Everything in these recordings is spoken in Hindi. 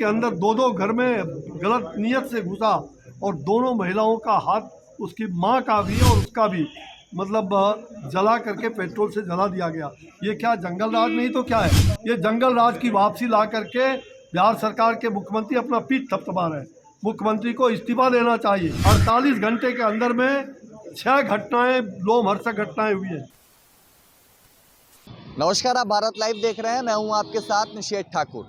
के अंदर दो घर में गलत नीयत से घुसा और दोनों महिलाओं का हाथ, उसकी मां का भी और उसका भी, मतलब जला करके पेट्रोल से जला दिया गया। ये क्या जंगल राज नहीं तो क्या है? ये जंगल राज की वापसी ला करके बिहार सरकार के मुख्यमंत्री अपना पीठ थपथपा रहे हैं। मुख्यमंत्री को इस्तीफा देना चाहिए। 48 घंटे के अंदर में 6 घटनाएं, लोमहर्षक घटनाएं हुई है। नमस्कार, आप भारत लाइव देख रहे हैं। मैं हूं आपके साथ निषेध ठाकुर।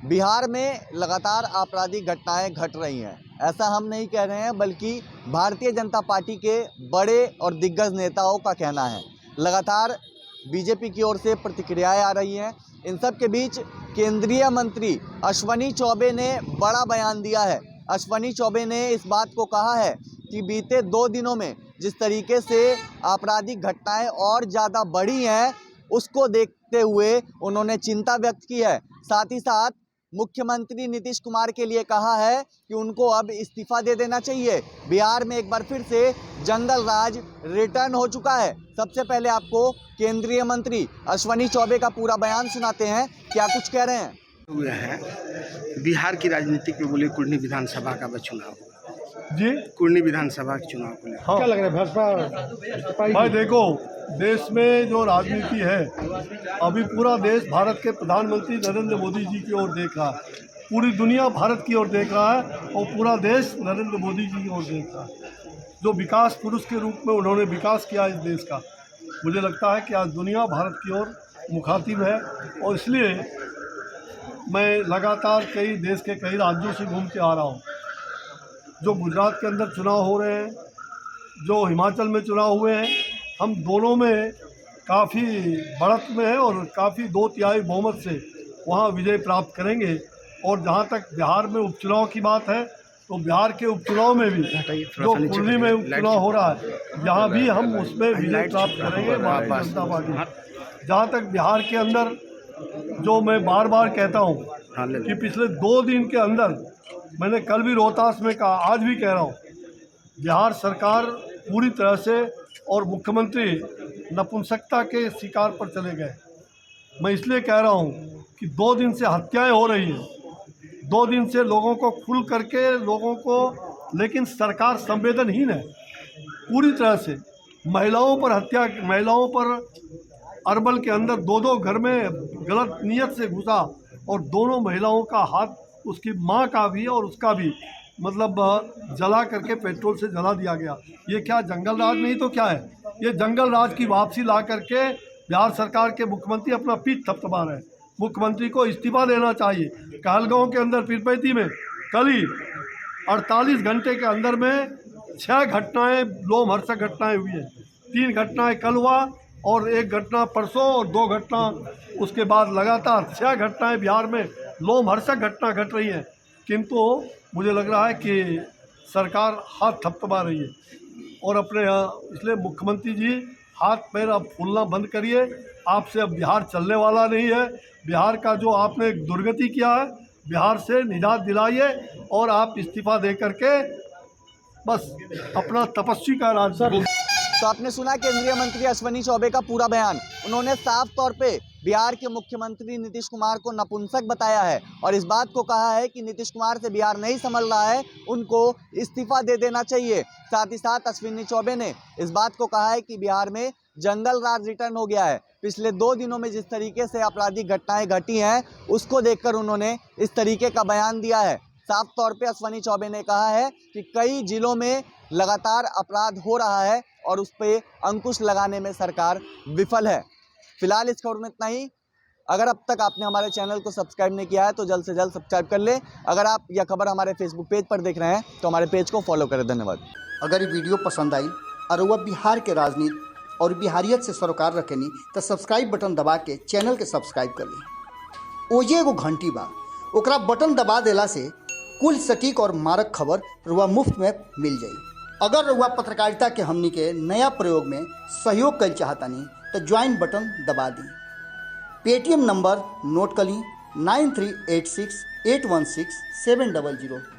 बिहार में लगातार आपराधिक घटनाएं घट रही हैं। ऐसा हम नहीं कह रहे हैं, बल्कि भारतीय जनता पार्टी के बड़े और दिग्गज नेताओं का कहना है। लगातार बीजेपी की ओर से प्रतिक्रियाएं आ रही हैं। इन सब के बीच केंद्रीय मंत्री अश्विनी चौबे ने बड़ा बयान दिया है। अश्विनी चौबे ने इस बात को कहा है कि बीते 2 दिनों में जिस तरीके से आपराधिक घटनाएं और ज़्यादा बढ़ी हैं, उसको देखते हुए उन्होंने चिंता व्यक्त की है। साथ ही साथ मुख्यमंत्री नीतीश कुमार के लिए कहा है कि उनको अब इस्तीफा दे देना चाहिए। बिहार में एक बार फिर से जंगल राज रिटर्न हो चुका है। सबसे पहले आपको केंद्रीय मंत्री अश्विनी चौबे का पूरा बयान सुनाते हैं, क्या कुछ कह रहे हैं। हुए हैं बिहार की राजनीति में, बोले कुर्नी विधानसभा का चुनाव जी, कुर्नी विधानसभा के चुनाव को लेकर क्या लग रहा है भाजपा? भाई देखो, देश में जो राजनीति है, अभी पूरा देश भारत के प्रधानमंत्री नरेंद्र मोदी जी की ओर देख रहा है। पूरी दुनिया भारत की ओर देख रहा है और पूरा देश नरेंद्र मोदी जी की ओर देख रहा है। जो विकास पुरुष के रूप में उन्होंने विकास किया इस देश का, मुझे लगता है कि आज दुनिया भारत की ओर मुखातिब है। और इसलिए मैं लगातार देश के कई राज्यों से घूम के आ रहा हूँ। जो गुजरात के अंदर चुनाव हो रहे हैं, जो हिमाचल में चुनाव हुए हैं, हम दोनों में काफ़ी बढ़त में है और काफ़ी 2/3 बहुमत से वहाँ विजय प्राप्त करेंगे। और जहाँ तक बिहार में उपचुनाव की बात है, तो बिहार के उपचुनाव में भी जो कुर्नी में उपचुनाव हो रहा है, यहाँ भी हम उसमें विजय प्राप्त करेंगे भारतीय जनता पार्टी। जहाँ तक बिहार के अंदर, जो मैं बार बार कहता हूँ कि पिछले 2 दिन के अंदर, मैंने कल भी रोहतास में कहा, आज भी कह रहा हूँ, बिहार सरकार पूरी तरह से और मुख्यमंत्री नपुंसकता के शिकार पर चले गए। मैं इसलिए कह रहा हूँ कि 2 दिन से हत्याएं हो रही हैं, 2 दिन से लोगों को खुल करके लोगों को, लेकिन सरकार संवेदनहीन है पूरी तरह से। महिलाओं पर हत्या, महिलाओं पर अरवल के अंदर 2 घर में गलत नीयत से घुसा और दोनों महिलाओं का हाथ, उसकी मां का भी और उसका भी, मतलब जला करके पेट्रोल से जला दिया गया। ये क्या जंगल राज नहीं तो क्या है? ये जंगल राज की वापसी ला करके बिहार सरकार के मुख्यमंत्री अपना पीठ थपथपा रहे हैं। मुख्यमंत्री को इस्तीफा देना चाहिए। कहलगांव के अंदर पीरपैती में कल ही 48 घंटे के अंदर में 6 घटनाएं, लोमहर्षक घटनाएं हुई हैं। 3 घटनाएं कल हुआ और 1 घटना परसों और 2 घटना उसके बाद। लगातार 6 घटनाएं बिहार में लोमहर्षक घटना घट रही हैं। किंतु मुझे लग रहा है कि सरकार हाथ थपथपा रही है और अपने इसलिए मुख्यमंत्री जी, हाथ पैर अब फूलना बंद करिए। आपसे अब बिहार चलने वाला नहीं है। बिहार का जो आपने दुर्गति किया है, बिहार से निजात दिलाइए और आप इस्तीफा दे करके बस अपना तपस्वी का राज। तो आपने सुना केंद्रीय मंत्री अश्विनी चौबे का पूरा बयान। उन्होंने साफ तौर पे बिहार के मुख्यमंत्री नीतीश कुमार को नपुंसक बताया है और इस बात को कहा है कि नीतीश कुमार से बिहार नहीं संभल रहा है, उनको इस्तीफा दे देना चाहिए। साथ ही साथ अश्विनी चौबे ने इस बात को कहा है कि बिहार में जंगल राज रिटर्न हो गया है। पिछले 2 दिनों में जिस तरीके से आपराधिक घटनाएं घटी हैं, उसको देखकर उन्होंने इस तरीके का बयान दिया है। साफ तौर पे अश्विनी चौबे ने कहा है कि कई जिलों में लगातार अपराध हो रहा है और उस पर अंकुश लगाने में सरकार विफल है। फिलहाल इस खबर में इतना ही। अगर अब तक आपने हमारे चैनल को सब्सक्राइब नहीं किया है तो जल्द से जल्द सब्सक्राइब कर ले। अगर आप यह खबर हमारे फेसबुक पेज पर देख रहे हैं तो हमारे पेज को फॉलो करें। धन्यवाद। अगर ये वीडियो पसंद आई और वह बिहार के राजनीति और बिहारियत से सरोकार रखेनी तो सब्सक्राइब बटन दबा के चैनल के सब्सक्राइब कर ली। ओजे एगो घंटी बा, ओकरा बटन दबा देला से कुल सटीक और मारक खबर रुआ मुफ्त में मिल जाई। अगर रुआ पत्रकारिता के हमनी के नया प्रयोग में सहयोग कर चाहतानी तो ज्वाइन बटन दबा दी। पेटीएम नंबर नोट कर ली 9386816700।